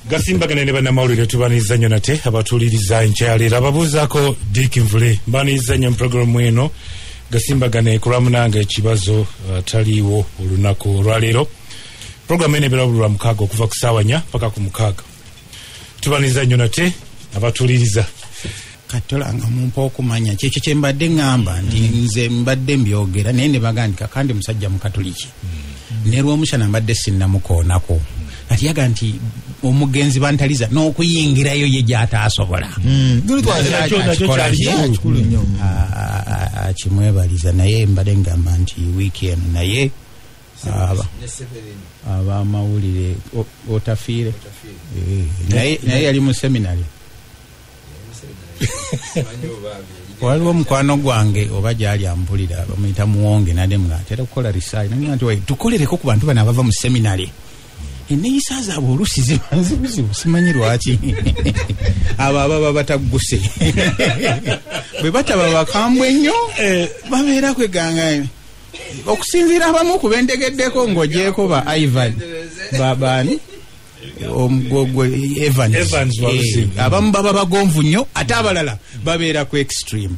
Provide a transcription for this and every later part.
Gasimbagane Ne Bannamawulire tubaniza nnyo nate abatuliriza enkyalira ababuuzaako Dick Nvule mbaniza nnyo mu programu eno Gasimbagane kulwamunanga ekibazo taliiwo olunaku olwaleero. Programu eno ebirabulwa 6 okuva ku ssaawa 4 paka ku 6. Tubaniza nnyo nate abatuliriza. Katolanga mumpa okumanya kyekyo kye mbadde ngamba nti nze mbadde mbyogera naye ne bagandika kandi musajja mukatoliki. Ne lw'omushana mbadde sinnamukoonako. Kati yaga nti omugenzi bantaliza n'okuyingirayo ye gy'ataasobola. Kimwebaliza naye mbadde ngamba nti weekend naye abamawulire otafiire naye yali mu seminary. Waliwo mukwano gwange oba gyali ampulira bamuyita Muwonge nademu atera okukola research naye nti tukolereko ku bantu bano abava mu seminary. Eneyisa zaabwe oluusi zibuzibu simanyi lwaki abo ababa batagguse bwe bataba bakambwe nnyo babeera kweganga okusinziira abamu ku bendegeddeko ng'ogyeko ba Ivan babaani Evans abamu baba bagonvu nnyo ate abalala babeera ku extreme.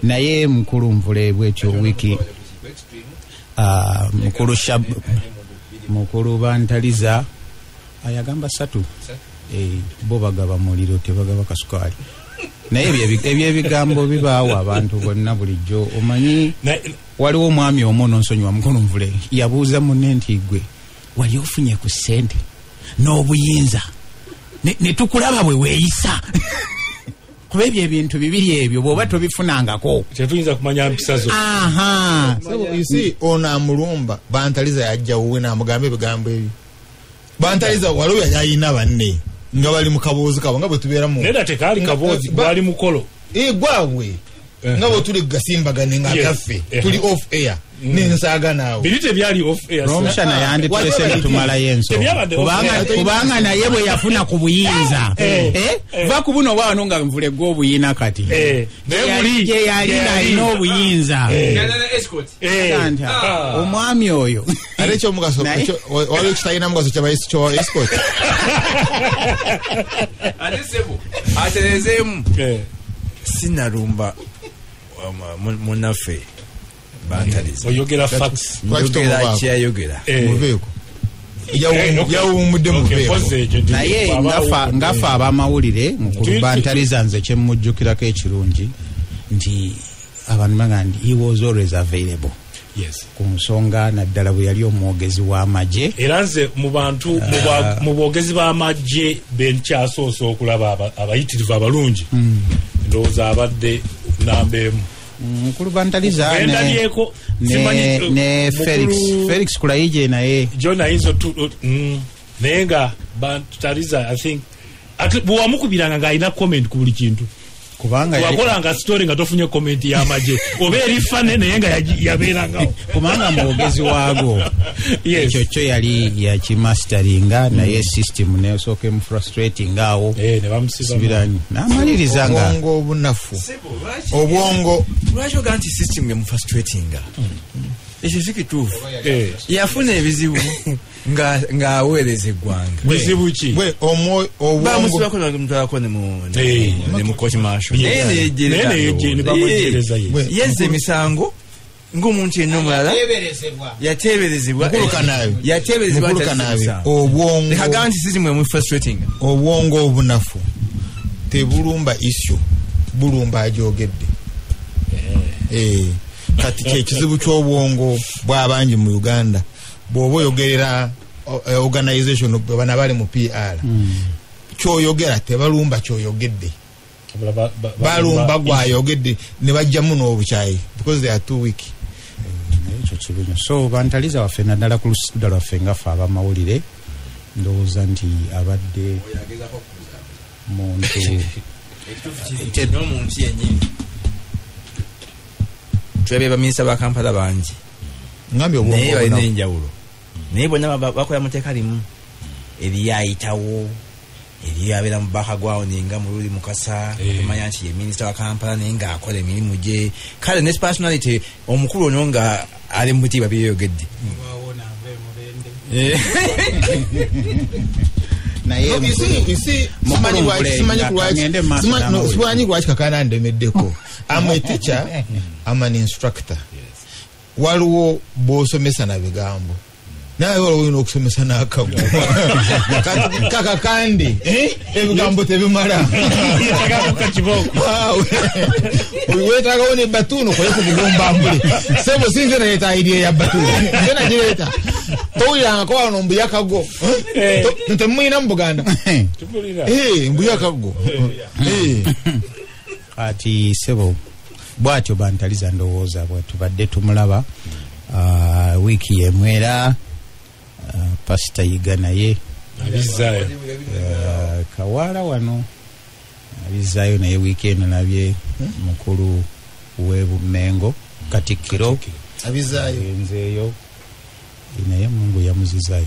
Naye mukulu Nvule bwetyo wiki mukulu bantaliza ayagamba 3 bo bagaba muliro tebagaba kasukali naye ebyebigambo bibaawo abantu bonna bulijjo. Omanyi waliwo omwami omu nsonyiwa mukulu Nvule yabuuza munne nti gwe wali ofunye ku ssente n'obuyinza ne tukulaba bwe weeyisa kuba ebyo ebintu bibiri ebyo bw'oba tobifunangako tetuyinza kumanya mpisa zo. So isi ona amulumba bantaliza yajja wowe n'amugamba ebigambo ebyo. Bantaliza waliwo yayina banne nga bali mu kaboozi kabo nga bwe tubeera mu neda tekaali kaboozi bali mukolo gwawe nga bwe tuli Gasimbagane nga gaffe tuli off air n'ensaaga naawe birite byali off air. Omushana yanditulese netumalayo ensonga kubanga naye bwe yafuna ku buyinza va ku buno bwano nga Nvule gw'obuyina kati gye yali nalina obuyinza omwami oyo ate ekyomugaso waliwo kitalina mugaso kya escort ate sebo aterezeemu sinalumba munaffe bantaliza oyogera facts oyogera kyayogera muveeko yawumudde muveeko naye ngafa abamawulire mukulu bantaliza nze kyemmujjukirako ekirungi nti abantu baga nti he was always available. Yes. Ku nsonga naddala bwe yali omwogezi w'amagye era nze mu bantu mu boogezi b'amagye benkyasoosa okulaba abayitirivu abalungi ndowooza abadde nambeemu mukulu bantaliza ne Felix Kulayije naye John ayinza naye nga bantaliza I think bw'amukubiranga ng'alina comment ku buli kintu kubanga wakolanga story nga tofunye comment y'amagye oba eri fane naye nga yabeerangawo kubanga mwogezi waago ekyo kyo yali yakimasteringa naye system nesooka emu frustrating awo ne bamusiba n'amaliriza nga obwongo obunafu obwongo lwaki oga nti system emu frustratinga ekyo si kituufu yafuna ebizibu ng'aweereza eggwanga bizibu ki bamusibako namutwalako ne mu court martial naye yezza emisango ng'omuntu yenna omulala yateeberezebwa obwongo nekagamba nti system emu frustrating. Obwongo obunafu tebulumba issue bulumba agyogedde. Kati kyekizibu ky'obwongo bw'abangi mu Uganda bw'oba oyogerera organization bana bali mu PR kyoyogera tebalumba kyoyogedde balumba gwayogedde ne bajjamu n'obukyayi because they are too weak. Ekyo kibuno so bantaliza waffe naddala ku lusuda lwaffe ngafe abamawulire ndowooza nti abadde muntu n'omuntu yennyini tulabye baminisita ba Kampala bangi naye balina enjawulo naye bonna bakola mu tteeka limu eriyayitawo eriyabeera mu baka gwawo nenga Mululi Mukasa okumanya nti ye minisita wa Kampala naye ng'akola emirimu gye kale ne personality omukulu ono nga ali mu butiibwa byeyogedde naye simanyi lwaki kakana ndemeddeko. I'm a teacher, I'm an instructor. Waliwo bw'osomesa na bigambo naye waliwo olina okusomesa n'akago kakakande ebigambo tebimala weetagawo ne batuuno koye ku bigombambule sebo sinze naleeta idea ya batuuno nze nagireeta towulirangako wano mbuyakago temumuyina mu Buganda mbuyakago kati sebo bwatyo bantaliza ndowooza bwetubadde tumulaba wiiki yemwera pasita yiga naye abizaayo kawaala wano abizaayo naye wiiki eno nabye mukulu w'Ebumengo Katikkiro abizaayo nzeeyo naye Mungu yamuzizaayo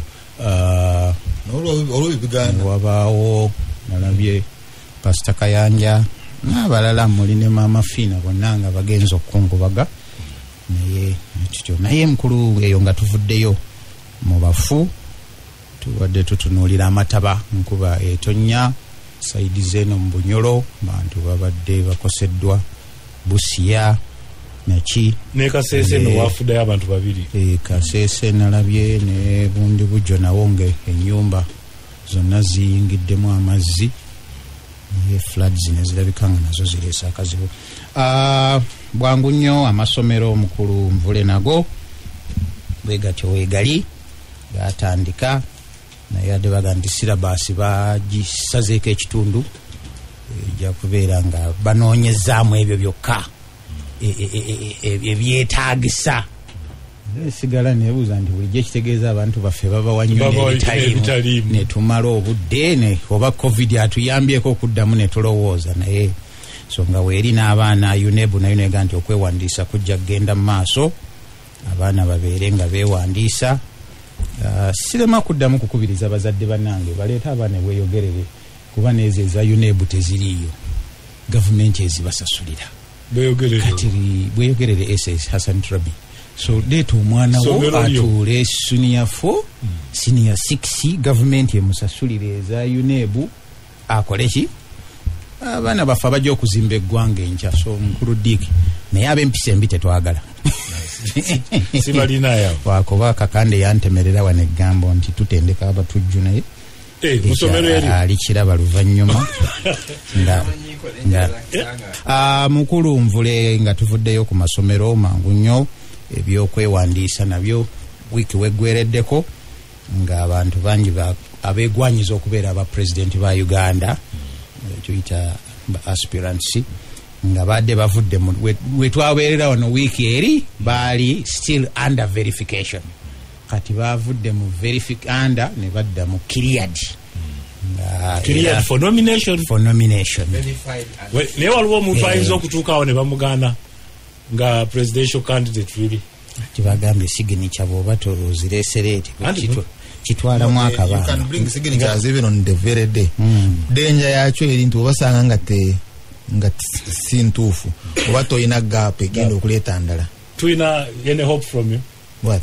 olw'ebiganda wabaawo nalabye pasita Kayanja n'abalala muli ne maama Fiina bonna nga bagenza okukungubaga naye tutyo naye mukulu eyo nga tuvuddeyo mu bafu tubadde tutunuulira amataba nkuba etonnya saidi zeno mu Bunyolo bantu babadde bakoseddwa Busia naki ne Kasese no wafuddeyo abantu babiri Kasese nalabye ne Bundi Bujjo nawo nge ennyumba zonna ziyingiddemu amazzi floods nezirabikanga nazo zireesa akazibu. Bwangu nnyo amasomero omukulu Nvule nago bwe gatyo weegali gatandika naye ate baga nti sirabaasi bagisazeeko ekitundu ejja kubeera nga banoonyezaamu ebyo byokka ebyetaagisa. Sigala nebuuza nti bulijjo ekitegeeza abantu baffe babawa nnyo n'ebitaliimu ne tumala obudde ne oba covid atuyambyeko okuddamu ne tulowooza naye nsonga weeri n'abaana UNEB nayo neega nti okwewandiisa kujja kgenda mu maaso abaana babeere nga beewandiisa. Sirema kuddamu kukubiriza bazadde bannange baleeta abaana bweyogerere kuba neezo eza UNEB teziriiyo gavumenti ezibasasulira kati bweyogerere SS Hassan Trabi so leeta omwana wo atuule senior 4 senior 6 gavumenti emusasulira eza UNEB akole ki abaana baffe abajja okuzimba eggwanga enkya so mukulu Dick naye ab'empisa embi tetwagala sibalinayo wakuba kakande yantemerera wano eggambo nti tutendeka abatujju naye alikiraba luvannyuma mukulu Nvule nga tuvuddeyo ku masomero mangu nnyo ebyokwewandiisa nabyo wiiki weggwereddeko nga abantu bangi abeegwanyiza okubeera abapulezidenti ba Uganda tuyita aspirants nga badde bavudde wetwabeerera wano wiiki eri baali still under verification kati bavudde mu under ne badda mu cleared for nomination naye waliwo omuntu ayinza okutuukawo ne bamugaana nga presidential candidate really kibagambye signature bw'oba tozireesereeti kitwalamu akabaana signature azibino ndeverede denja yakyo eri nti obasanga nga si ntuufu oba toyina gap egenda okuleeta ndala. Tuyina any hope from you? What?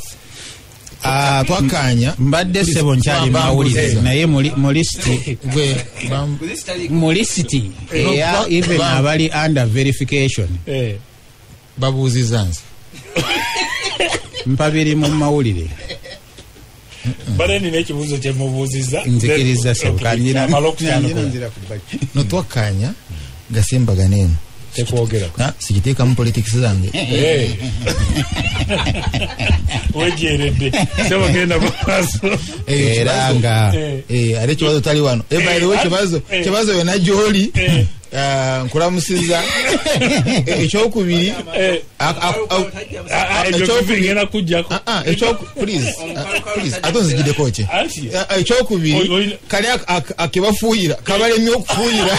Twakanya mbadde sebo nkyali mawulire naye mu lisiti even abali under verification babuuziza nsi mpabiri mu mawulire bale nina ekibuuzo kyemubuuziza nzikiriza sebo kanjira no twakanya Gasimbagane eno tekwogera sikiteeka mu politics zange wejeredde sebo genda maaso era nga ate ekibazo tali wano ebayirewo kibazo yona gyoli nkulamusiza ekyokubiri ate onzigiddeko ki ekyokubiri kali akebafuuyira kabalemye okufuuyira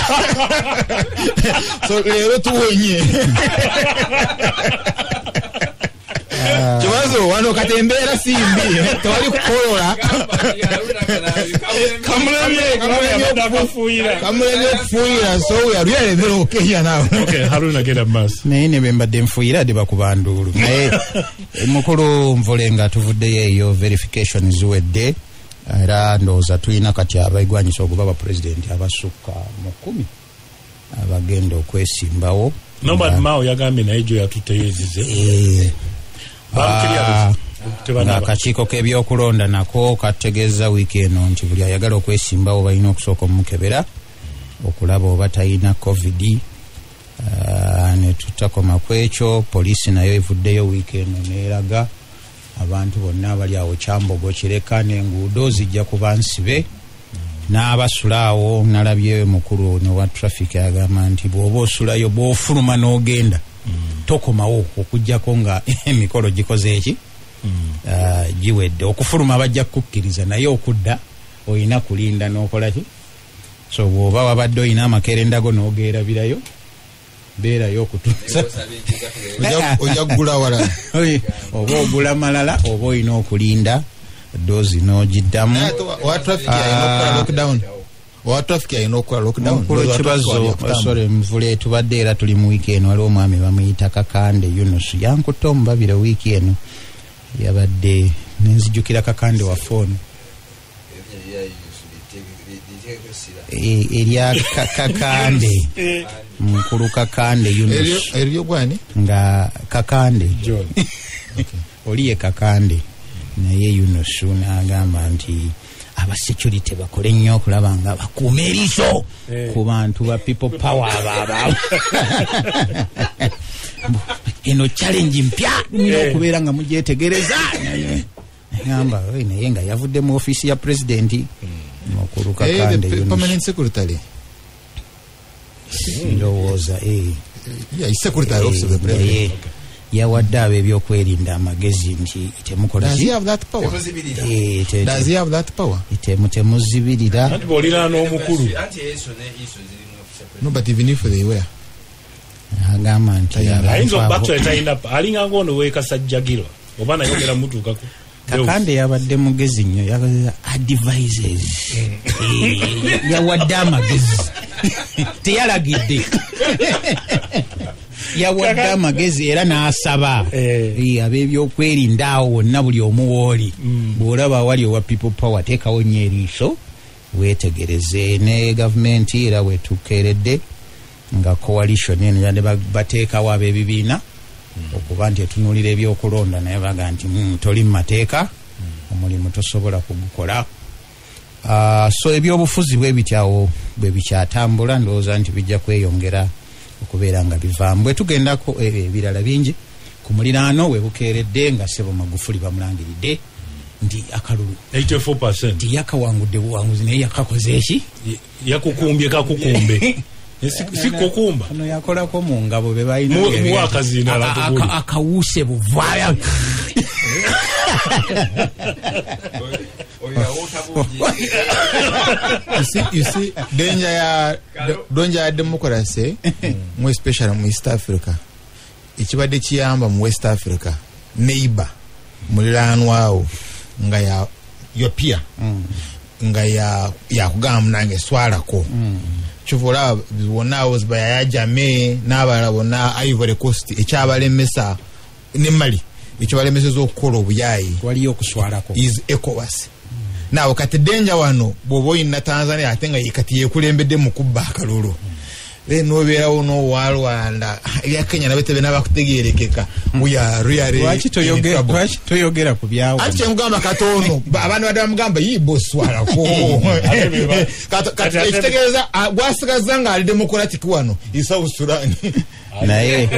so leero tuwenye kibazo wano katembeera simbi tewali kukolola kamulemye okufuuyira so yalyalebera okukenya nawe Harunah genda maaso naye ne bembadde nfuuyira ade bakuba nduulu naye mukulu Nvule nga tuvuddeyo eyo verification ziwedde era ndowooza tulina kati abaigwanyisa okuba abapulezidenti abasukka mu 10 abagenda okwesimbawo. Nobad Mao yagambye naye gyo yatuteyezize. Akakiiko k'ebyokulonda nako kategeeza wiiki eno nti buli ayagala okwesimbawo balina okusooka omukebera okulaba oba talina covid. Ne tutakoma ku ekyo, poliisi nayo evuddeyo wiiki eno neeraga abantu bonna abali awo Kyambogo Kireka n'enguudo zijja kuba nsibe. N'abasulaawo nalabye mukulu ne wa traffic agamba nti bw'oba osulayo bw'ofuluma n'ogenda tokomawo okujjako nga emikolo gikoze eki giwedde. Okufuluma bajja kukkiriza naye okudda olina kulinda n'okola ki. So bw'oba wabadde olina amakerendago n'ogeerabirayo beerayo okutuusa ojja kugula wala oba ogula malala oba olina okulinda dozi n'ogiddamu. Kibazo Mvule tubadde era tuli mu wiiki eno waliwo omwami bamuyita Kakande Yunus yankutte omubabire wiiki eno yabadde nenzijukira Kakande wa foni erya Kakande mukulu Kakande Yunus eryo gwani nga Kakande oliye Kakande naye Yunus n'agamba nti aba security bakole nnyo okulaba nga bakuuma eriiso ku bantu ba people power aba eno challenge mpya okubeera nga mugyetegereza. Ngamba naye nga yavudde mu ofiisi ya president mukulu Kakande Yunus. Permanent secretary. Ndowooza secretary of the president. Yawadde ab'ebyokwerinda amagezi nti temukola. Does he have that power? Does he have that power? Temuzibirira. Anti bolina n'omukulu. No, but even if they were. Agamba nti ayinza actually talina alinga ngono weekasajjagirwa oba nayogera mutuukako. Kakande yabadde mugezi nnyo yakoze advises. Yawadde amagezi teyalagidde. Yawadde amagezi era n'asaba ab'ebyokwerinda awo wonna buli omu wooli bw'olaba wali owa people power teekawo nnyo eriiso weetegereze. Ne gavumenti era wetukeeredde nga coalition eno yadde bateekawo ab'ebibiina okuba nti etunuulira ebyokulonda naye baga nti toli mu mateeka omulimu tosobola kugukola. So ebyobufuzi bwe bityawo bwe bikyatambula ndowooza nti bijja kweyongera okubeera nga bivaamu. Bwe tugendako ebirala bingi ku muliraano we bukeeredde nga Ssebo Magufuli bamulangiridde nti akalulu 84% nti yakawangudde buwanguzi naye yakakoze eki yakukumbye kakukumbe sikukumba ano yakolako mu ngabo be balina akawuuse buvaayo. You see, danger ya democracy, more especially in East Africa. Ekibadde kiyamba mu West Africa, neighbor, muliraano waawo nga your peer, nga ya kugamba nange swalako. Chuvola bonna bozibaya ya Jame n'abalala bonna Ivory Coast ekyabalemesa ne Mali ekyabalemeseza okukola obuyayi waliyo okuswalako is ECOWAS. Nawo kati danger wano bw'oba oyina Tanzania ate nga kati yeekulembedde mu kubba akalulu n'obeerawo n'owalwanda ebya Kenya nabyo tebena bakutegeerekeka lwaki toyogera ku byawo ati kyemugamba katono abaana badde bamugamba yiboswalako kati ekitegeeza gwasigaza nga ali democratic wano South Sudan naye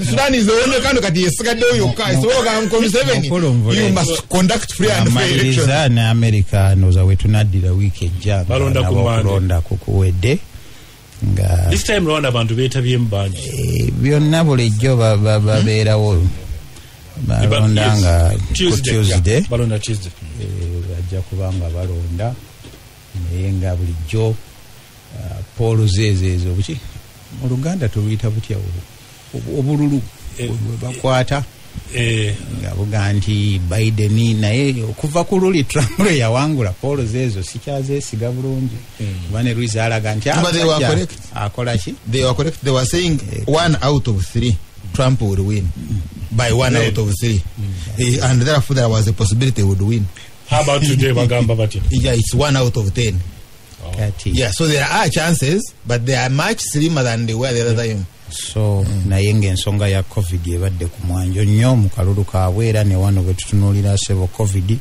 Sudan is the only country kati yesigaddeyo yokka esobola nkomi 7 you must conduct free and fair elections. Ne America noza wetunaddira wiiki ejja balonda kukuwedde nga this time round abantu beetabye mbanja byonna bulijjo babeerawo balonda nga Tuesday balonda Tuesday bajja kubanga balonda naye nga bulijjo Paul zeezeezo buki mu Luganda tuluyita butya obululu bakwata nga buga nti Biden naye okuva ku luli Trump yawangula Paul zeezo sikyazeesiga bulungi bane Luis alaga nti akola ki. They were correct. They were saying 1 out of 3 Trump would win by 1 out of 3 and therefore there was a possibility he would win. How about today bagamba batya? Yeah, it's 1 out of 10. Yeah, so there are chances, but they are much slimmer than they were the other time. So naye ng'ensonga ya covid ebadde ku mwanjo nnyo mu kalulu kaabwe era ne wano bwe tutunuulira sebo covid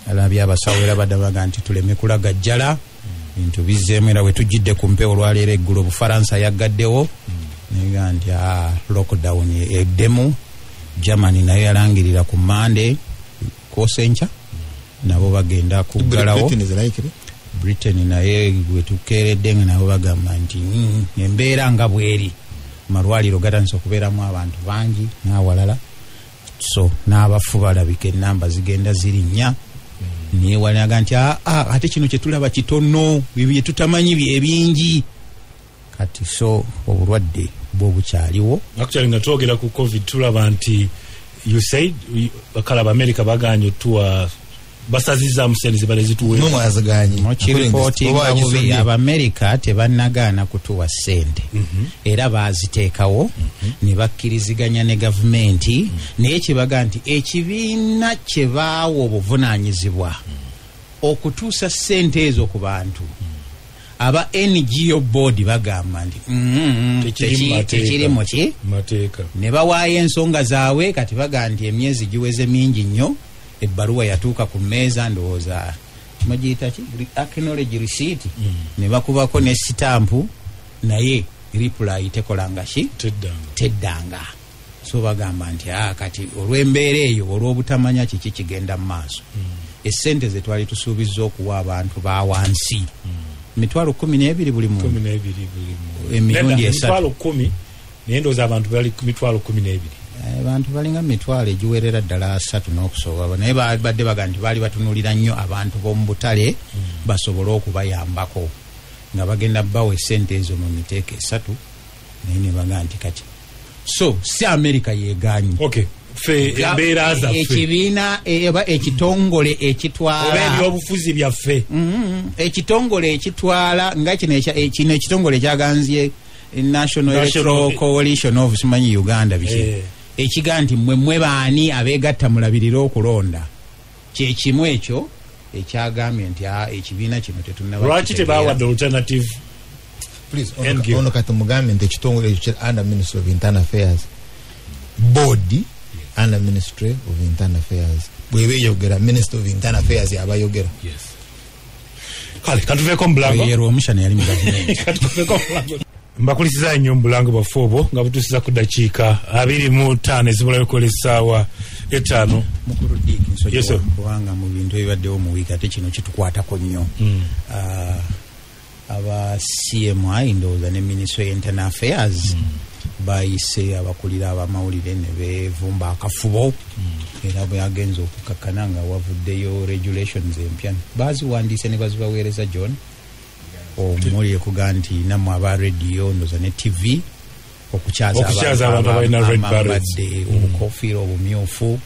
alabye abasawo era badde baga nti tuleme kulagajjala bintu bizzeemu era bwe tujjidde ku mpewo olwaleero eggulu Obufalansa yaggaddewo nega nti lockdown eddemu. Germany nayo yalangirira ku Monday kwosenkya nabo bagenda kuggalawo. Britain naye bwe tukeeredde nga nabo bagamba nti embeera nga bweri malwaliro gatandise okubeeramu abantu bangi n'awalala, so n'abafu balabika enamba zigenda zirinnya. Naye walaga nti ate kino kye tulaba kitono, bye tutamanyi ebingi kati, so obulwadde bwo bukyaliwo. Actually nga twogera ku covid tulaba nti you said bakalaba America baganye tuwa basaziza museni zibale zituwe no mwazaganye mukiripoti ngabubi Abamerika tebannagaana kutuwa sente era baziteekawo ne bakkiriziganya ne gavumenti naye kibaga nti ekibiina kye baawo obuvunaanyizibwa okutuusa sente ezo ku bantu aba NGO board bagamba nti tekiri mu mateeka ne bawaayo ensonga zaabwe kati baga nti emyezi giweze mingi nnyo. Ebbaluwa yatuuka ku mmeeza ndowooza magiyita ki acknowledge receipt ne bakubako ne sitampu naye reply tekolanga ki teddanga. So bagamba nti kati olw'embeera eyo olw'obutamanya kiki kigenda mu maaso essente ze twali tusuubizza okuwa abantu ba wansi mitwalo 12 buli mu emirundi esatu 10 naye ndowooza abantu bali ku mitwalo 12 abantu balinga mitwalo egiwerera ddala 3 n'okusobola naye badde baga nti baali batunuulira nnyo abantu b'omu butale basobole okubayambako nga bagenda bawa essente ezo mu miteeko 3 naye ne baga nti kati so si America yeeganye fe embeera zaffe ekibiina eba ekitongole ekitwala oba ebyobufuzi byaffe ekitongole ekitwala nga kino ekitongole ekyaganzie National Electoral Coalition of simanyi Uganda biki ekiga nti mmwe baani abeegatta mulabirira okulonda kyekimu ekyo ekyagambye nti ekibiina kino tetunaba lwaki tebawadde alternative. Please ono kati mugambe nti ekitongole ekyo under Ministry of Internal Affairs board under Ministry of Internal Affairs bwebeyogera Minister of Internal Affairs yabayogera. Kale katuveeko mulango yero omushana yali mu gavumenti mbakulisiza nnyo mulango bwaffe obwo nga butuusiza ku dakiika 25 ezibulayo kola essaawa 5 mukulu diiki kubanga mu bintu ebibaddewo mu wiiki ate kino kitukwatako nnyo aba CMI ndowooza ne Ministry of Internal Affairs bayise abakulira abamawulire ne bevumba akafubo era bwe agenza okukakkana nga wavuddeyo regulations empya baziwandiise ne bazibaweereza John omuli ekuga nti nammwe aba radio ndoza ne TV okukyaza abantu abalina red barrets obukofiira obumyufu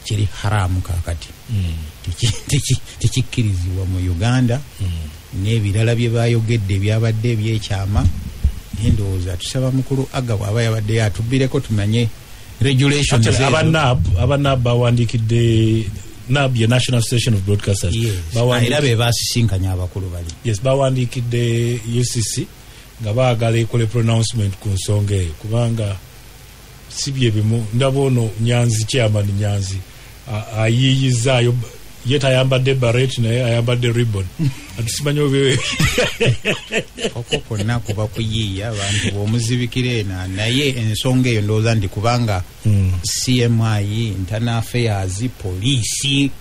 kiri haramu kakati tekikkirizibwa mu Uganda n'ebirala bye bayogedde byabadde ebyekyama ndowooza tusaba mukulu aga bw'aba yabadde yatubbireko tumanye regulations abanab bawandikidde NAB ya National Association of Broadcasters era be basisinkanya abakulu bali bawandikidde UCC nga baagala ekole pronouncement ku nsonga eyo kubanga si bye bimu ndaba ono Nyanzi chairman Nyanzi ayiiyizaayo ye tayambadde barret naye ayambadde ribbon atusimanyi obe okwo konna kuba kuyiiya abantu b'omuzibikira naye ensonga eyo ndowooza nti kubanga CMI Internal Affairs poliisi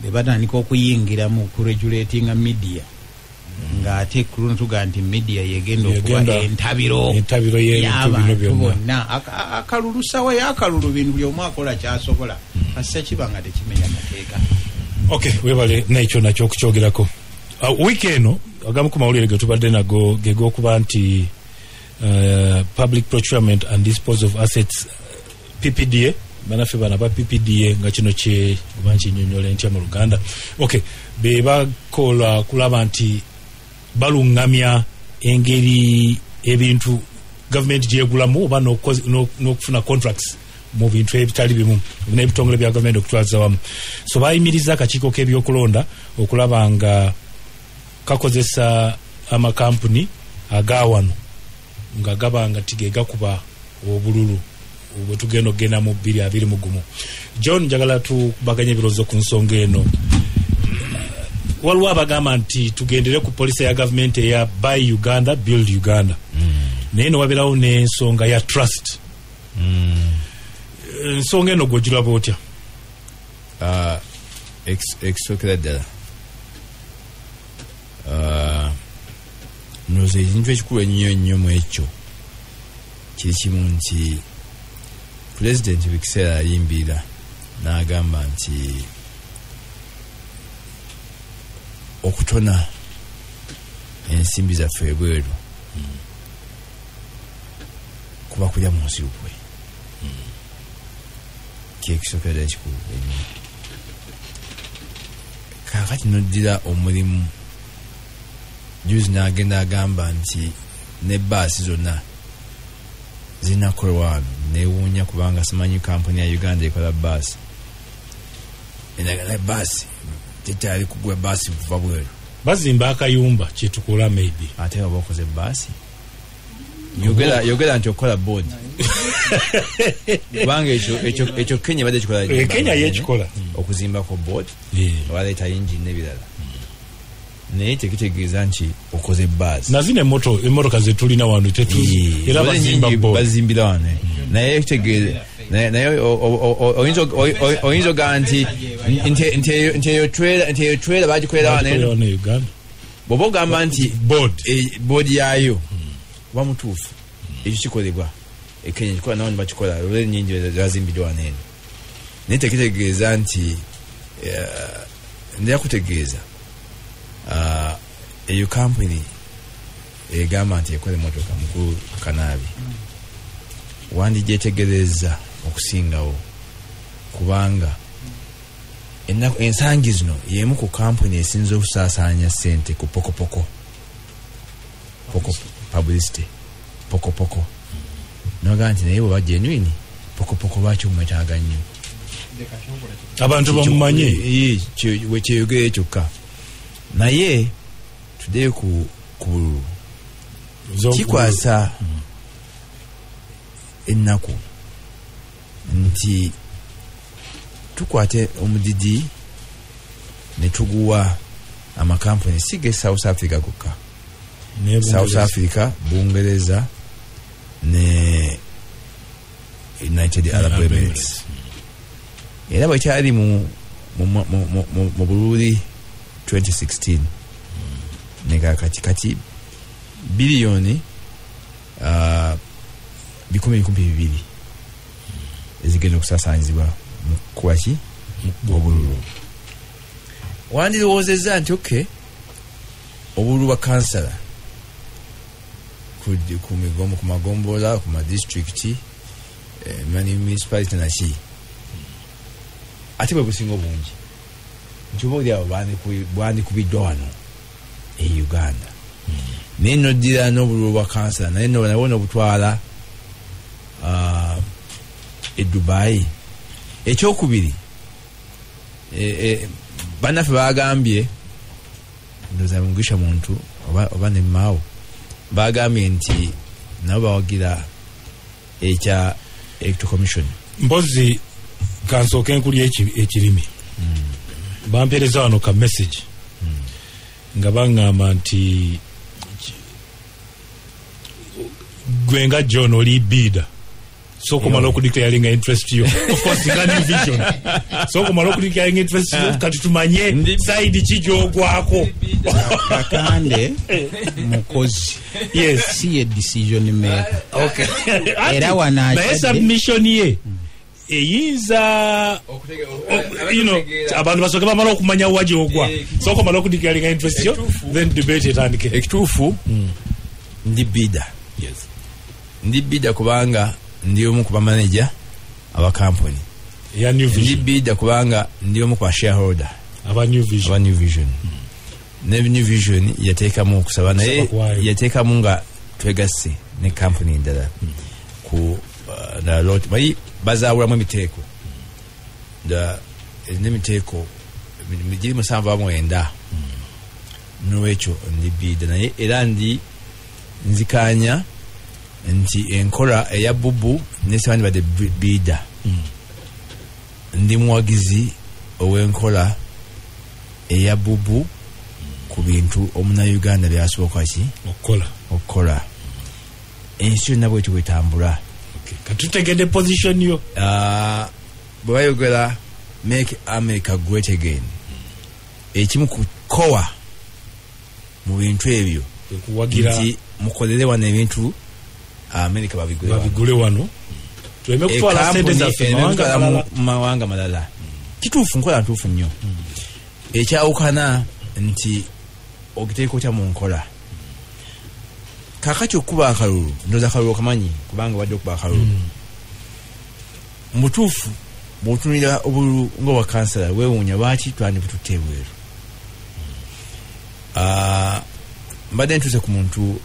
be batandika okuyingira mu kuregulatinga media ng'ate kuluna tuga nti media yegenda okuba entabiro y'abantu bonna akalulu sawa y'akalulu bintu by'omu akola kyasobola kasa kiba nga tekimenya mateeka. Webale n'ekyo nakyo okukyogerako wiiki eno agamu ku mawulire ge tubadde nago geg'okuba nti public procurement and dispose of assets PPDA banaffe bana ba PPDA nga kino kye oba nkinyonnyola ntya mu Luganda be bakola kulaba nti balungamya engeri ebintu gavumenti gyegulamu oba n'okufuna contracts mu bintu ebitali bimu n'ebitongole bya gavumenti okutwaliza wamu. So bayimiriza akakiiko k'ebyokulonda okulaba nga kakozesa amakampuni agawano nga gaba nga tigegakuba obululu bwe tugenda okugenda mu 2021. John, njagala tubaganye ebirozo ku nsonga eno. Waliwo abagamba nti tugendere ku policy ya gavumenti eya Buy Uganda, Build Uganda. Naye no wabirawo n'ensonga ya trust. Ensonga eno gw'ogiraba otya? Ekisookera ddala ndowooza ekintu ekikulu ennyo mu ekyo kiri kimu nti pulezidenti buli kiseera ayimbira n'agamba nti okutona ensimbi zaffe ebweru kuba kulya mu nsi lukwe kyekisookera ddala ekikulu ennyo. Kaakati noddira omulimu juzi n'agenda agamba nti ne baasi zonna zinakolwa wano, neewuunya kubanga simanyi kampuni ya Uganda ekola baasi. Enagala baasi tetali kugula baasi kuva bweru. Bazimba akayumba kyetukola maybe. Ate oba okoze baasi yogera nti okola board kubanga ekyo Kenya badde kikola. Kenya yekikola okuzimbako board waleeta engine n'ebirala. Naye tekitegeeza nti okoze baasi. Nazina emmotoka zetulina wano tetuzi era bazimbira wano. Naye kitegeeza naye oyinza ogaa nti eyo trailer bagikolera wano Uganda. bw'oba ogamba nti board yayo kuba mutuufu ekyo kikolebwa Kenya kikola nawo nibakikola olw'ennyingi nyingi zazimbiddwa wano eno. Naye tekitegeeza nti ndya kutegeeza eyo kampuni egamba nti ekola emmotoka mukulu Kanaabi wandigyetegereza okusingawo kubanga ensangi zino y'emu ku kampuni esinza okusaasaanya ssente ku pokopoko publicity pokopoko noga nti naye bweba genuine pokopoko lwaki mumwetaaga nnyo abantu bamumanye wekyeyogere kyokka. Naye tuddeyo ku bululu kikwasa ennaku nti tukwate omudidi ne tuguwa amakampuni sige South Africa gokka. South Africa, Bungereza ne United Arab Emirates. Era bwekyali mu bululi 2016 nega kati biliyoni 12 ezigenda okusasaanyizibwa mu kwaki obululu. Wandirowoozezza nti okay obululu bwa kansala ku migomo ku magombola ku madistricti mani municipality naki ate bwe businga obungi nti oba oli abo bandikubiddwa wano e Uganda. Naye noddira n'obululu bwa kansala naye nabwo nobutwala e Dubai. Ekyokubiri bannaffe bagambye ndowooza mungisha muntu oba ne maawo bagambye nti nabo bawagira ekya Electoral Commission. Mpozi kansooke nkulya ekirimi bampeereza wano ka message nga baŋŋamba nti gwe nga John oli bida soko malo okudeclaring interest yo. Of course nga New Vision soko malo okudeclaring interest yo kati tumanye side kijogwako kakande mukozi. Yes, si a decision maker. Okay. Era wana na submission ye eyinza abantu basoke bamala okumanya waje ogwa soko malo okudeclaring interest yo then debate etandike. Ekituufu ndi bida. Yes, ndi bida kubanga ndi omu ku bamanager abakampuni ya New Vision. Ndi bida kubanga ndi omu ku shareholder aba New Vision. Ne New Vision yateekamu okusaba naye yateekamu nga twegasse ne kampuni endala ku na lot. bazaawulamu emiteeko n'emiteeko giri 79 n'olwekyo ndi biida naye era ndi nzikanya nti enkola eya bubu nesibandi badde biida ndi muwagizi ow'enkola eya bubu ku bintu omunnauganda byasooka ki okukola ensi yonna bwekyo bwetambula. katutegedde position yo bwe bayogera make America great again, ekimu ku kowa mu bintu ebyo nti mukolere wano ebintu America babigule wano tuleme kutwala sente zaffe mu mawanga malala. Kituufu, nkola ntuufu nnyo. Ekyawukana nti ogiteeko kya mu nkola kakati okuba akalulu, ndoza akalulu kamanyi kubanga wadde okuba akalulu mutuufu bw'otunulira obululu ng'obwa kansala weewuunya lwaki twandibututta ebweru. Mbadde ntuuse ku muntu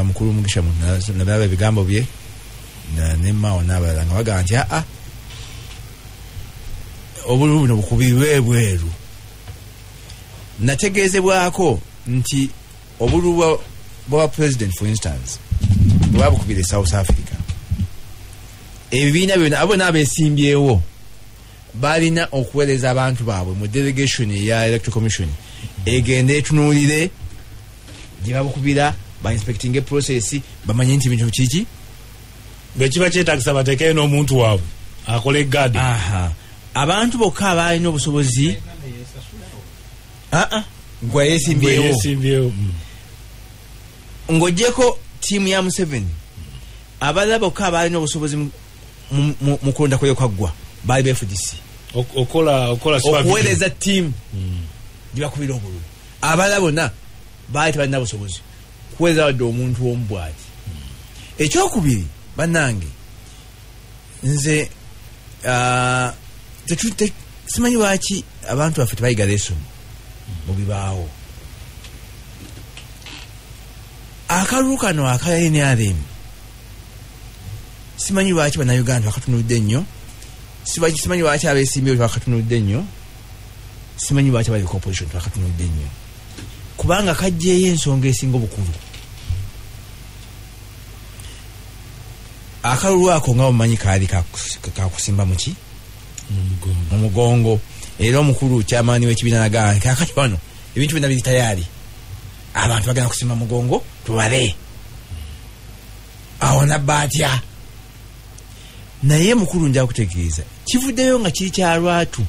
mukulu Mugisha muntu nabalaba ebigambo bye nemmaawo n'abalala nga bagaa nti obululu buno bukubirwe ebweru. Nategeezebwako nti obululu bwa president for instance bwabukubire South Africa, ebibiina byonna abo n'abeesimbyewo balina okuweereza abantu baabwe mu delegation ya electoral commission egende etunuulire gye babukubira, bainspecting process, bamanye nti bintu kiki bekiba kyetagisa batekeyo n'omuntu waabwe akola egaadi. Abantu bokka abalina obusobozi gwe yeesimbyewo ng'ogyeko tiimu ya Museveni, abalala bokka abalina obusobozi mu kulonda kwe kwaggwa baali beefudisi okuweereza tiimu gye bakubira obululu. Abalala bonna baali tebalina busobozi kuweereza wadde omuntu omu bw'ati. Ekyokubiri bannange, nze simanyi lwaki abantu baffe tebayiga lesson mu bibaawo. Akalulu kano aka NRM simanyi lwaki bannayuganda bakatunulidde ennyo, simanyi lwaki abeesimbyewo bakatunulidde nnyo, simanyi lwaki abali opposition bakatunulidde nnyo, kubanga kajjeeyo ensonga esinga obukulu. Akalulu ako nga bamumanyi kaali kakusimba muki mu mugongo, era omukulu kyamaani w'ekibiina nagaa kakati wano ebintu byonna biri tayari, abantu bagenda kusimba mugongo tubale. Awo nabba atya, naye mukulu nja kutegeeza kivuddeyo nga kiri kya lwatu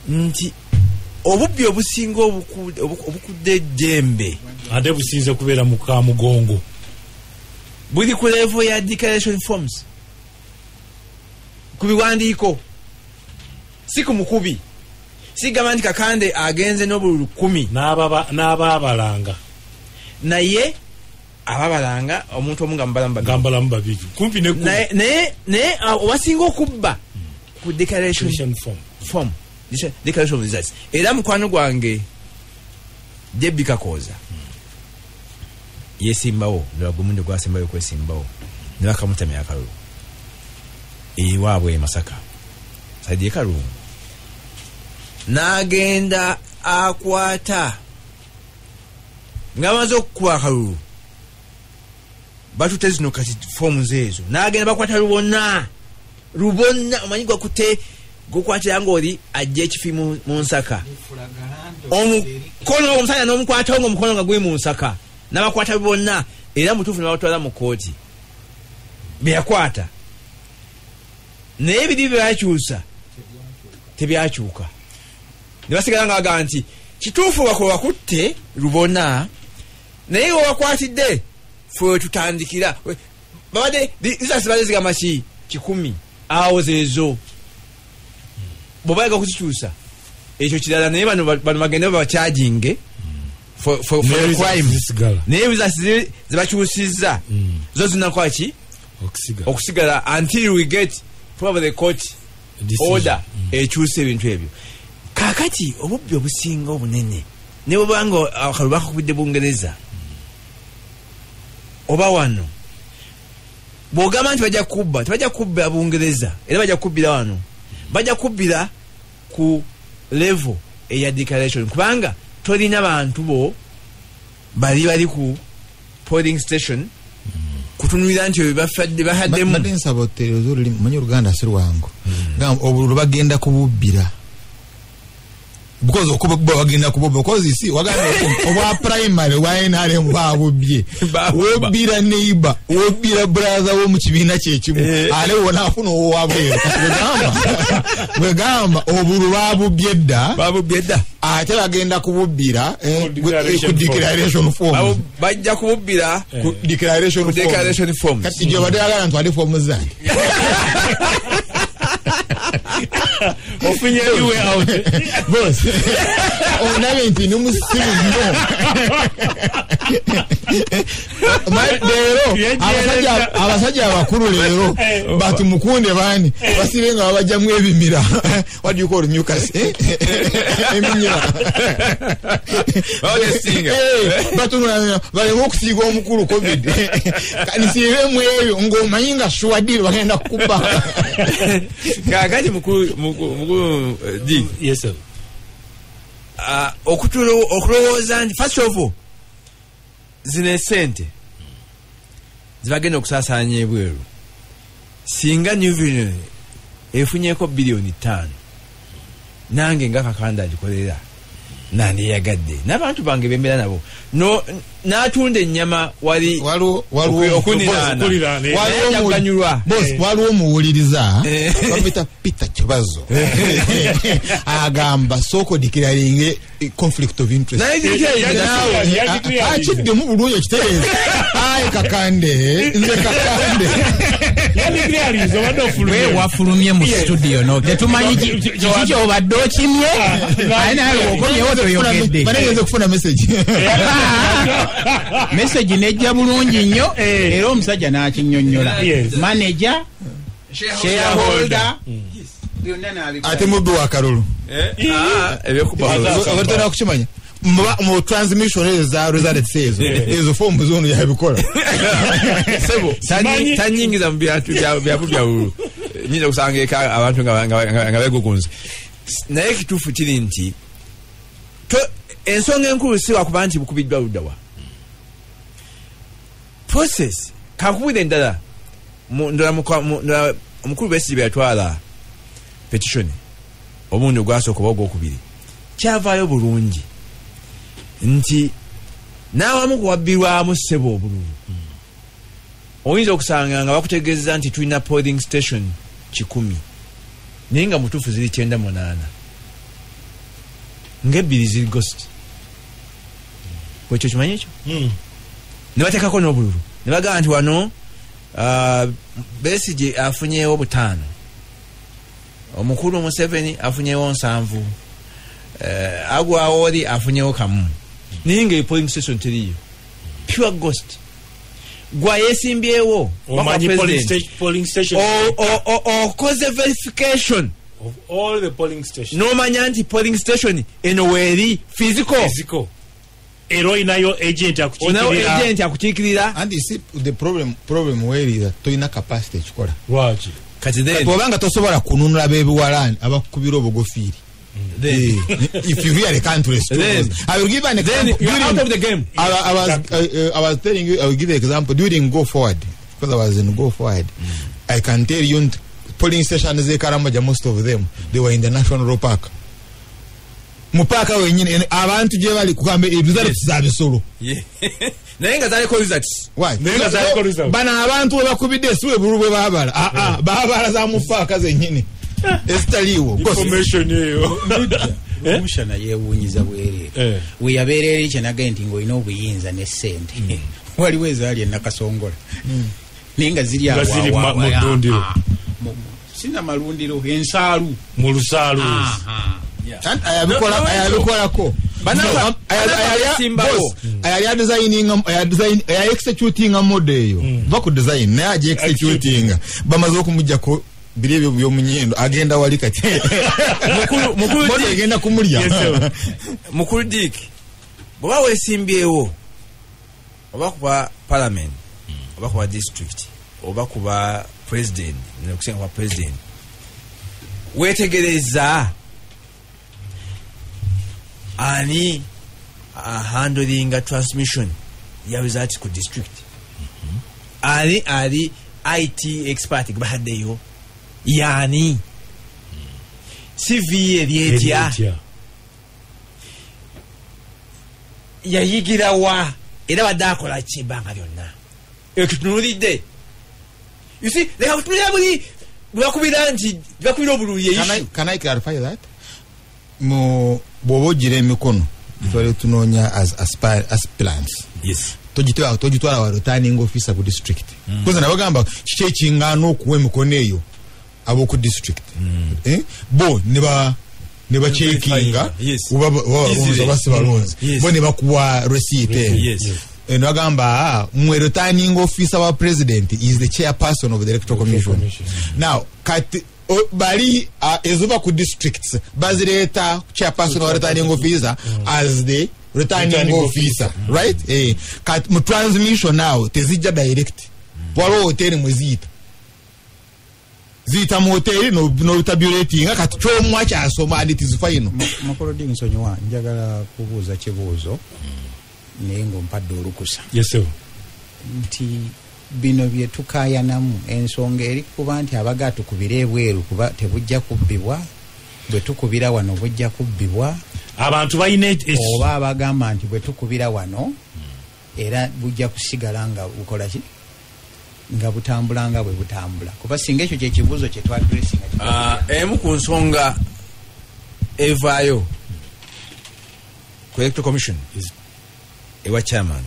nti obubbi obusinga obukudde ejjembe ate businze kubeera mu kamugongo buli ku level ya declaration forms, ku biwandiiko, si ku mukubi. Sigamba nti Kakande agenze n'obululu 10 n'abaabalanga, naye ababalanga omuntu omu ngambalamu babiri kumpi ne naye obasinga okubba ku declaration form, declaration of results. Era mukwano gwange Debbie Kakooza yesimbawo lwagumundo gwasimbayo kwesimbawo nibakamutamya akalulu ewaabwe Masaka saidi ekalulu n'agenda akwata ng'amaze okukuba akalulu batute zino kati forms ezo, n'agenda bakwata lubonna omanyi gwakute gukwatira ng'oli ajja ekifi mu Nsaka, omukono omusajja n'omukwatawo ng'omukono nga guli mu Nsaka, n'abakwata bonna, era mutuufu ne babatwala mu kooti beyakwata. Naye ebiri byebakyusa tebyakyuka, ne basigala nga bagaa nti kituufu bakutte lubona, naye webakwatidde fwe tutandikira babadde zisasi bazizigama ki 10 awo zeezo bwebayiga kuzikyusa ekyo kirala. Naye bano bagende babakyajinge for crime, naye bizasi zebakyusizza zo zinakola ki okusigala until we get probably the court order ekyusa ebintu ebyo. Kakati obubbi obusinga obunene ne bwebanga akalulu bakakubidde Bungereza oba wano bw'ogamba nti bajja kubba tebajja kubbira Bungereza era bajja kubbira wano bajja kubbira ku level eya declaration kubanga tolina bantu bo bali ku polling station kutunulira nti bahaddemu badde nsaba oterezoli manyi Uganda si lwangu obululu bagenda kububbira because okuba bagenda kububba because you see waganda obwa primary wainale mbabubye wobira neighbor wobira brother wo mu kibiina kyekimu ale wona afuna owabwe wegamba obululu babubyedda ate bagenda kububbira ku declaration form bajja kububbira ku declaration form kati je badala ntwale form zange ofunye iwe out boss onabe nti numusimu no lero abasajja abakulu lero batu mukunde bani basibenga babajjamu ebimira what do you call Newcastle eminyira batu bali okusiga omukulu covid kanisibe mweyo ngomayinga shwadiro bagenda kukuba kakati mukulu di yes sir okulowooza nti first of all zine sente zibagenda okusaasaanya ebweru singa New Vision efunyeko bilioni 5 nange nga kakanda agikolera nandiyagadde n'abantu bange bemera nabo n'atunda ennyama wali okuniraana boss waliwo omuwuliriza bamwita Peter Kibazo agamba soko declaring conflict of interest akidde mu bulungi ekitegeeza ayi kakande nze kakande wafulumye mu studio no tetumanyi kiki obadde okimye aye naye okomyewo toyogedde banegeze kufuna message message nejja bulungi nnyo era omusajja n'akinnyonnyola manager shareholder ate muddu wa kalulu abatana kukimanya mu transmission eza result says ezo form zone yabikola sebo tanyingiza mu byatu bya ulu nyinza kusanga abantu nga begugunze naye kituufu kiri nti ensonga enkulu si wakuba nti bukubiddwa luddawa process kakubira endala omukulu Besigwa yatwala petition omundi ogwasooka oba ogwokubiri kyavaayo bulungi nti n'awamu kuwabbirwamu ssebo obululu oyinza okusanga nga bakutegeeza nti tulina polling station 100 naye nga mutuufu ziri 98 ng'ebbiri ziri ghost kwekyo kimanyi ekyo ne bateekako n'obululu ne bagamba nti wano Besigwa afunyeewo 5 omukulu Museveni afunyeewo 7 agwawo oli afunyeewo 1 naye nga polling station teriyo pure ghost gwa yesimbyewo omanyi polling station okoze verification of all the polling stations nomanya nti polling station eno weeri physical ero inayo agent akukiikirira and you see the problem where is toina capacity ekikola lwaki kati bwobanga tosobola kununula bebiwalani abakubira obugofiiri if you really can't restore I will give an example you're out of the game. I was telling you I will give an example during Go Forward because I was in Go Forward. I can tell you polling stations Karamaja, most of them they were in the National Park mupaka wenyine abantu je bali kukambe results za bisolo naye nga zaliko results why bana abantu bakubide siwe bulubwe babala babala za mupaka zenyine estaliwo information eyo mushana yewunyiza bwere we yaberere kyenage nti ngo ino obuyinza ne sente waliwo ezaali enakasongola ninga ziri awa mu ddundiro sina malundiro ensaalu mu lusaalu ayabikolako aya executing a model eyo baku design naye aje executing bamaze okumujjako biri ebyo byomunyendo agenda wali kati mukulu agenda kumulya mukulu dik bwa wesimbyewo oba kwa parliament oba kwa district oba kuba president n'okusinga kwa president wetegereza ani handling transmission ya result ku district ali IT expert bahaddeyo yani CV lyetya yayigira wa era badakola kibanga byonna ekitunulidde you see they have to really bakubira nti bakubira obululu yeishu. Can I clarify that bobo jire emikono twali tunonya as aspirants yes tojitwala wa returning officer ku district kuza nabagamba kike kingano okuwa emikono eyo abo ku district bo neba checkinga uba basibalonzi bo neba kuwa receipt and wagamba mwe returning officer wa president is the chairperson of the electoral commission. Now bali ezuba ku districts bazireta chairperson wa returning officer as the returning officer, right? Kat mu transmission now tezija direct walo hotel mwezita zita mu hotel no tabulating kat chomwa cha soma and it is final. Makolodi nsonyiwa njagala kubuuza kibuuzo nengo mpadde olukusa. Yes sir. Nti bino bye tukayanamu ensonga eri kuba nti abaga tukubira ebweru kuba tebujja kubbibwa bwe tukubira wano bujja kubbibwa abantu bayina oba abagamba nti bwe tukubira wano era bujja kusigala nga bukola ki nga butambula nga bwe butambula kuba singa ekyo kyekibuuzo kye twadressinga emu ku nsonga evaayo ku electoral commission ewa chairman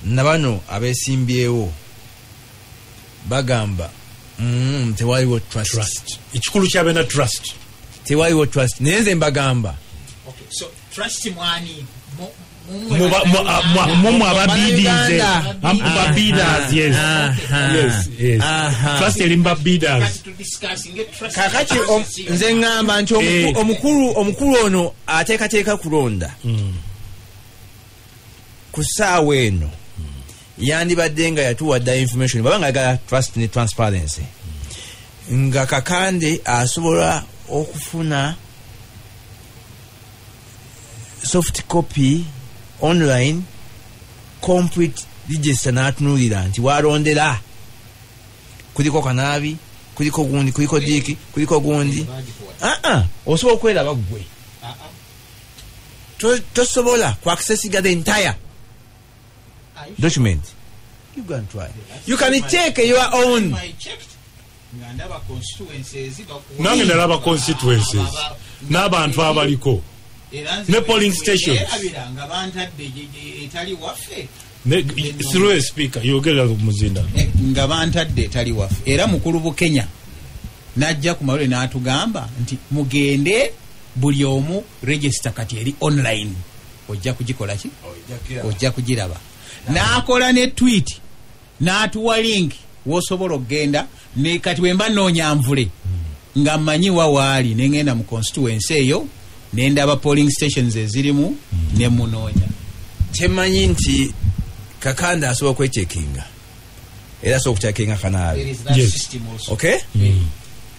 nabano abesimbyewo bagamba tewaliwo trust ekikulu kyabena trust tewaliwo trust nenze mbagamba so trust mwani mumu ababidize ababidas yes trust elimba bidas kakati nze ngamba nti omukulu ono ateekateeka kulonda ku ssaawa eno yandibadde nga yatuwadda information baba nga yagala trust ne transparency nga kakande asobola okufuna soft copy online complete register n'atunulira nti walondera kuliko Kanaabi kuliko gundi kuliko Diki kuliko gundi osobola okweraba gwe tosobola ku access the entire document. You can try. You can check your own. Nange nalaba constituencies n'abantu abaliko ne polling stations through a speaker yogera muzinda nga bantadde etali waffe era mukulu Bukenya najja ku malole n'atugamba nti mugende buli omu register kati eri online ojja kugikola ki ojja kugiraba n'akola ne tweet n'atuwa link wosobola okgenda ne kati wemba noonya nvule nga mmanyi wawaali nengenda mu constituency eyo nendaba polling stations ezirimu ne munoonya kyemanyi nti kakanda asobola okwechekinga era asobola okuchekinga Kanaabi yes. Okay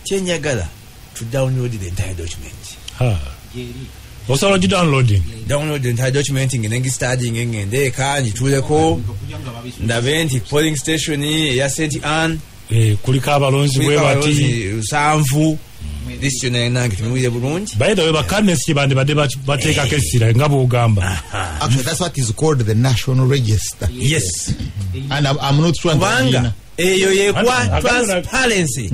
kyenyagala to download the entire document osobola download the entire document ngenengi studying ngende kanji tuleko ndabe nti polling station ya St. Anne kuliko abalonzi bwe bati sanvu this nange tumwire bulungi by the way bakanes kibande bade bateeka kesira nga bugamba actually that's what is called the national register. Yes. And I'm not sure banga eyo yekwa transparency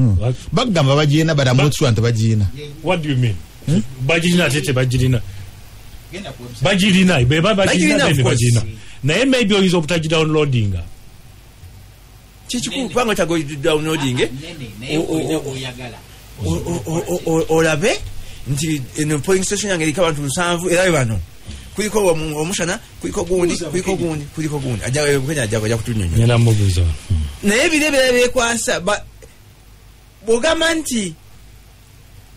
bagamba bagina but I'm not sure bagina. What do you mean? Bagina tete bagina bagina naye maybe oyiza obutaji downloading chichikulu panga tago downloading olabe nti eno polling station yange eriko abantu 7 era bano kuliko omushana kuliko gundi ajaga kutunyonyo nyina mubuzo naye bire bekwasa bogamba nti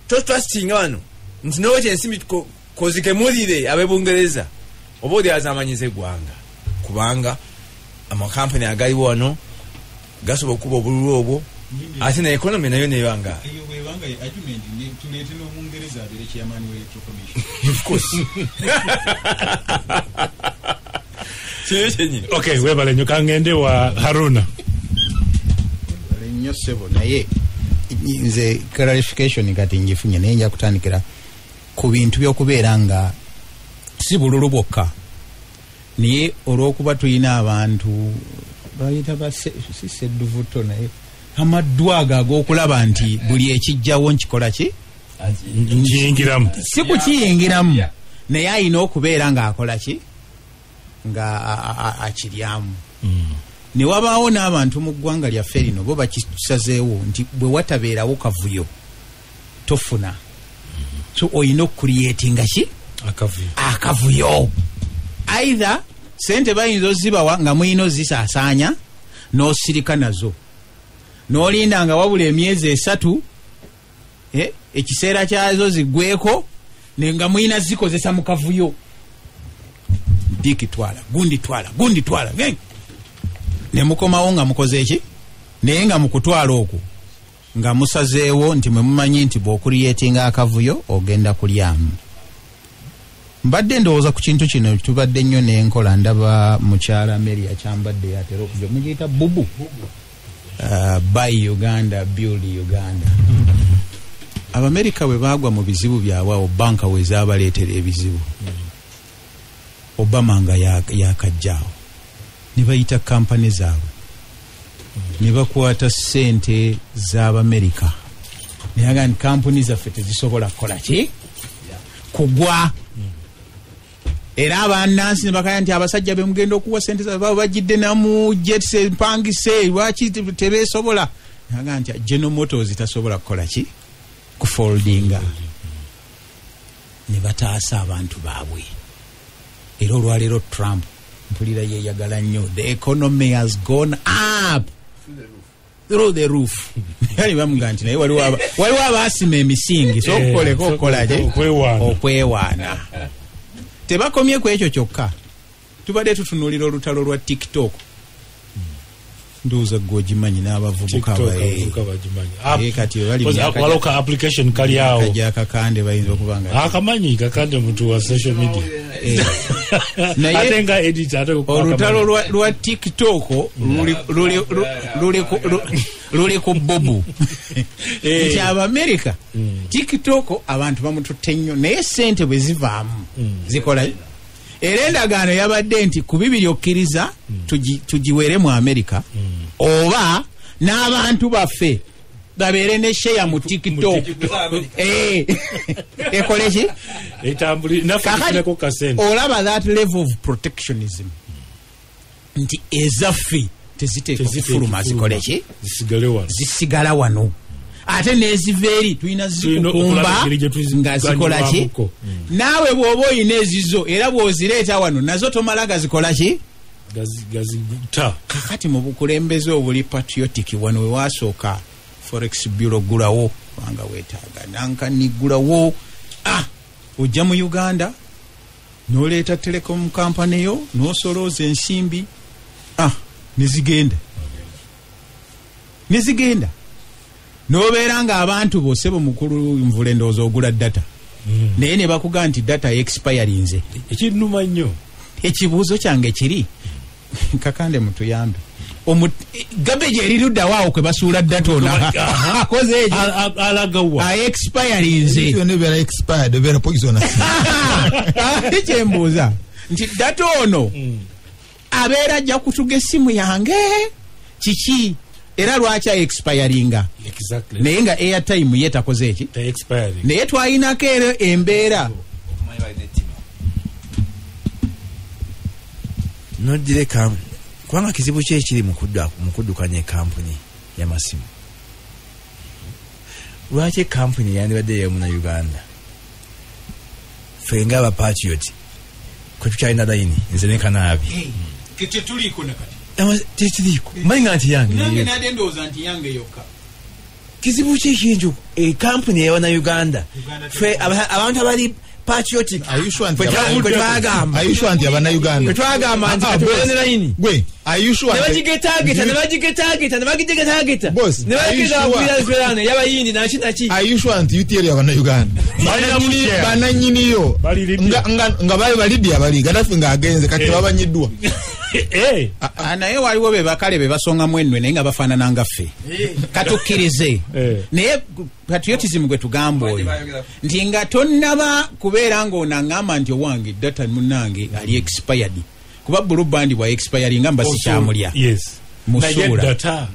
to trusting wano nti no che nsimbi kozike mulire abebungereza obodi azamanyize gwanga kubanga ama company agali wano gasobola okuba obululu obwo ate ne economy nayo nebanga of course. Okay, webale nyoka ngende wa Haruna. Nnyo sebo naye nze clarification kati njifunye naye nja kutandikira ku bintu by'okubeera nga si bululu bwokka naye olw'okuba tulina abantu bayita basedduvuto naye amaddwaga ag'okulaba nti buli ekijjawo nkikola ki njingiramu si kukiyingiramu naye ayina okubeera ng'akola ki nga akiryamu. Ne wabaawo n'abantu mu ggwanga lyaffe lino bo bakisazeewo nti bwe watabeerawo kavuyo tofuna so oyina okucreatinga ki akavuyo either sente bayinza ozibawa nga muyina ozisaasaanya n'osirika nazo n'olinda nga wabula emyezi 3 ekiseera kyazo ziggweko nga muyina zikozesa mu kavuyo diki twala gundi twala ne mukomawo nga mukoze eki naye nga mukutwala okwo nga musazeewo nti mwe mumanyi nti bw'okuliyetinga akavuyo ogenda kulyamu. Mbadde ndowooza ku kintu kino tubadde nnyo n'enkola ndaba mukyala Mary akyambadde yatera okujja mugiyita bubu buy Uganda build Uganda. Abamerika bwe baagwa mu bizibu byabwe awo banka we zaabaleetera ebizibu Obama nga yakajjaawo ne bayita kampani zaabwe ne bakwata ssente z'Abamerika naye nga kampuni zaffe tezisobola kukola ki kugwa era abannansi ne bakaya nti abasajja be mugenda okuwa ssente zaabwe bajjidde namu jets empangise lwaki tebeesobola naga nti General Motors tasobola kukola ki kufoldinga ne bataasa abantu baabwe era olwaleero Trump mpulira yeyagala nnyo the economy has gone up through the roof yani bamuga nti naye waliwo abaasima emisingi so okukoleko okukolaje okwewaana tebakomye ku ekyo kyokka tubadde tutunuulira olutalo lwa TikTok nduuza gwogimanyi n'abavubuka kati waloka application kali awo kajja akakande bayinza okuba akamanyi kakande muntu wa social media naye nga editor olutalo lwa TikTok luli ku bobu nti Abamerika TikTok abantu bamututte nnyo naye sente bwe zivaamu zikola era endagaano yabadde nti ku bibiri okkiriza tugiwere mu Amerika oba n'abantu baffe babeere ne share mu TikTok ekole ki olaba that level of protectionism nti ezaffe teziteeka kufuluma zikole ki zisigala wano ate n'eziva eri tulina zikukumba nga zikola ki naawe bw'oba oyina ezizo era bw'ozireeta wano nazo tomala gazikola ki kakati mu bukulembeze obuli patriotic wano we wasooka forex bureau gulawo kubanga weetaaga nankani gulawo ojja mu Uganda n'oleeta telecom company yo n'osolooza ensimbi nezigenda n'obeera nga abantu bosebo mukulu nvule ndowooza ogula data naye ne bakuga nti data expirinze ekinuma nnyo ekibuuzo kyange kiri kakande mutuyambe gabeje eriruddawo kwe basuula data ona akoze ekyo alagawa expirinze nebera expired ebera poisonous ekyembuuza nti data ono abeera ajja kutuga essimu yange kiki era lwaki expiringa naye nga airtime ye takoze eki naye twalinako ero embeera nodireka kubanga kizibu ki ekiri mu kuddukanya ekampuni y'amasimu lwaki ekampuni yandibadde yemu na Uganda ffe nga abapatrioti kwe tukyalina layini nze ne Kanaabi tetuliiko nakati tetiriiko manyinga nti yange nade ndowooza nti yange yokka kizibu ki ekintu ekampuni y'ewa na Uganda ffe abantu abali patriotic. Are you sure Kwetwagamba. Are you sure anti abana Uganda? Kwetwagamba anti katubene line. Gwe, are you sure? Nebagigetaageta. Boss, nebagigetaageta yaba yindi nachi. Are you sure anti UTL abana Uganda? Bana nyiniyo. Nga bali abali Gaddafi nga agenze kati babanyiddwa. Naye waliwo be bakale be basonga mwenwe naye nga bafaanana nga ffe katukkirize naye patriotism gwe tugamba oyo nti nga tonnaba kubeera ng'onaŋŋamba nti owange data munnange ali expired kuba blue band bwa expiring nga mbasikyamulya musuula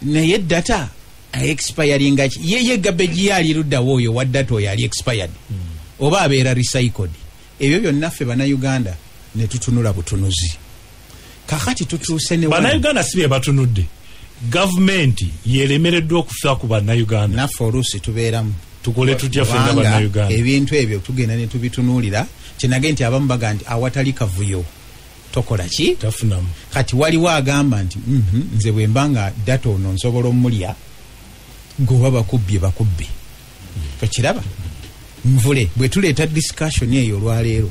naye data expiring nga ye gabeji yali luddawo oyo wa data oyo ali expired oba abeera recycled ebyo byonna ffe bannayuganda ne tutunula butunuzi kakati tutuuse ne bannayuganda si be batunudde gavumenti yeremereddwa okufa ku bannayuganda naffe oluusi tubeeramu tukole tutya ffenna bannayuganda ebintu ebyo tugenda ne tubitunuulira kinage nti abamu baga nti awatali kavuyo tokola ki tafunamu kati waliwo agamba nti nze bwe mba nga data ono nsobola omulya goba bakubye tokiraba nvule bwe tuleeta discussion eyo olwaleero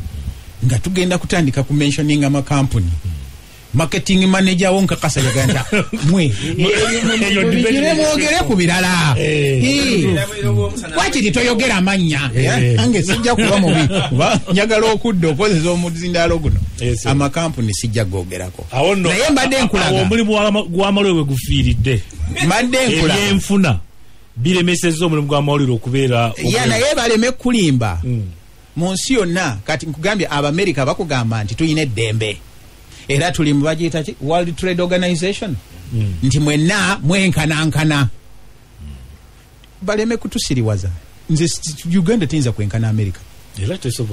nga tugenda kutandika ku mentioning amakampuni marketing manager wonka kasa yaganda mwe mwogere ku birala wakiri toyogera amanya ange sijja kuba mubi kuba njagala okudda okozesa omuzindalo guno amakampuni sijja gogerako naye mbadde nkulaga omulimu gw'amalwewe gufiiridde mbadde nkulaga enfuna biremesezza omulimu gw'amawulire okubeera naye baleme kulimba mu nsi yonna kati nkugambye Abamerika bakugamba nti tuyina eddembe era tuli mu bagiyita ki World Trade Organization nti mwenna mwenkanankana baleme kutusiriwaza nze Uganda tiyinza kwenkana America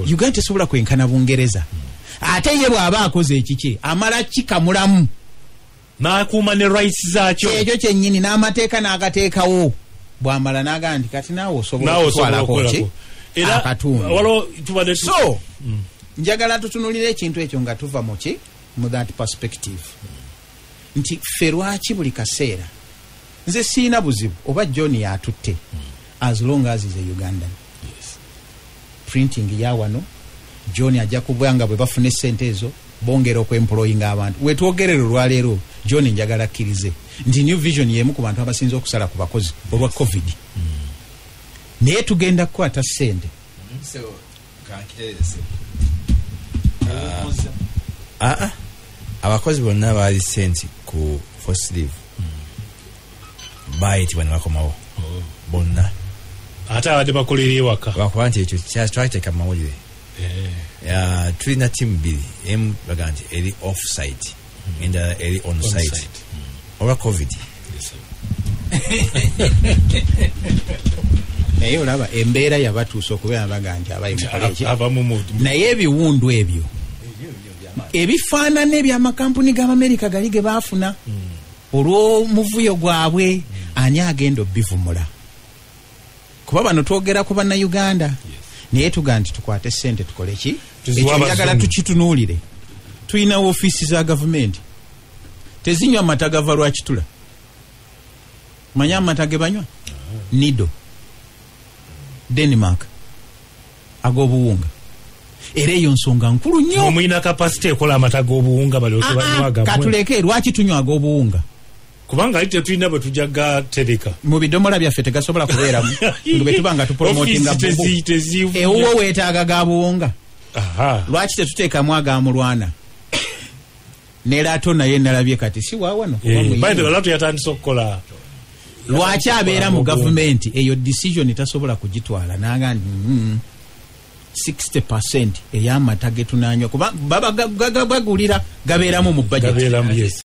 Uganda tesobola kwenkana Bungereza ate ye bw'aba akoze ekiki amala kikamulamu n'akuuma ne rights zaakyo ekyo kyennyini n'amateeka n'agateekawo bw'amala n'agaa nti kati naawe osobola okutwalako ki akatundu so njagala tutunulire ekintu ekyo nga tuva mu ki mu that perspective nti ffe lwaki buli kaseera nze siina buzibu oba John yatutte as long as is a Ugandan printing ya wano John ajja kubwanga bwe bafune sente ezo bongera okwemploying abantu wetwogerera olwaleero John njagala akkirize nti New Vision yemu ku bantu abasinze okusala ku bakozi olwa COVID naye tugenda kukwata sente abakozi bonna baali sente ku forced leave bayitibwa ne bakomawo bonna ate abadde bakolera ewaka bakuba nti ekyo twakiteeka mu mawulire tulina tiimu bbiri emu baga nti eri off site endala eri on site olwa COVID naye olaba embeera yabatuusa okubeera baga nti abayimukoleki naye ebiwundu ebyo ebifaanana ebyamakampuni g'Amerika gali ge baafuna olw'omuvuyo gwabwe ani agenda obbivumula kuba bano twogera ku bannayuganda naye tuga nti tukwate sente tukole ki ekyo njagala tukitunuulire tulina ofiisi za gavumenti tezinywa mata gava lwakitula manya amata ge banywa Nido Denmark ag'obuwunga era eyo nsonga nkulu nnyo omuyina kapasite ekola amata g'obuwunga balyoke banywaga katuleke lwaki tunywa ag'obuwunga kubanga ali tetulina bwe tujja gatereka mu bidomola byaffe tegasobola kubeeramu nga bwe tuba nga tupromotinga bubu ewuwo weetaaga ga buwunga lwaki tetuteekamu agamulwana nerato naye nalabye kati si waawano lato yatandise okukola lwaki abeera mu gavumenti eyo decision tasobola kugitwala naga nti 60% ey'amata getunanywa kuba baba bagulira gabeeramu mu budget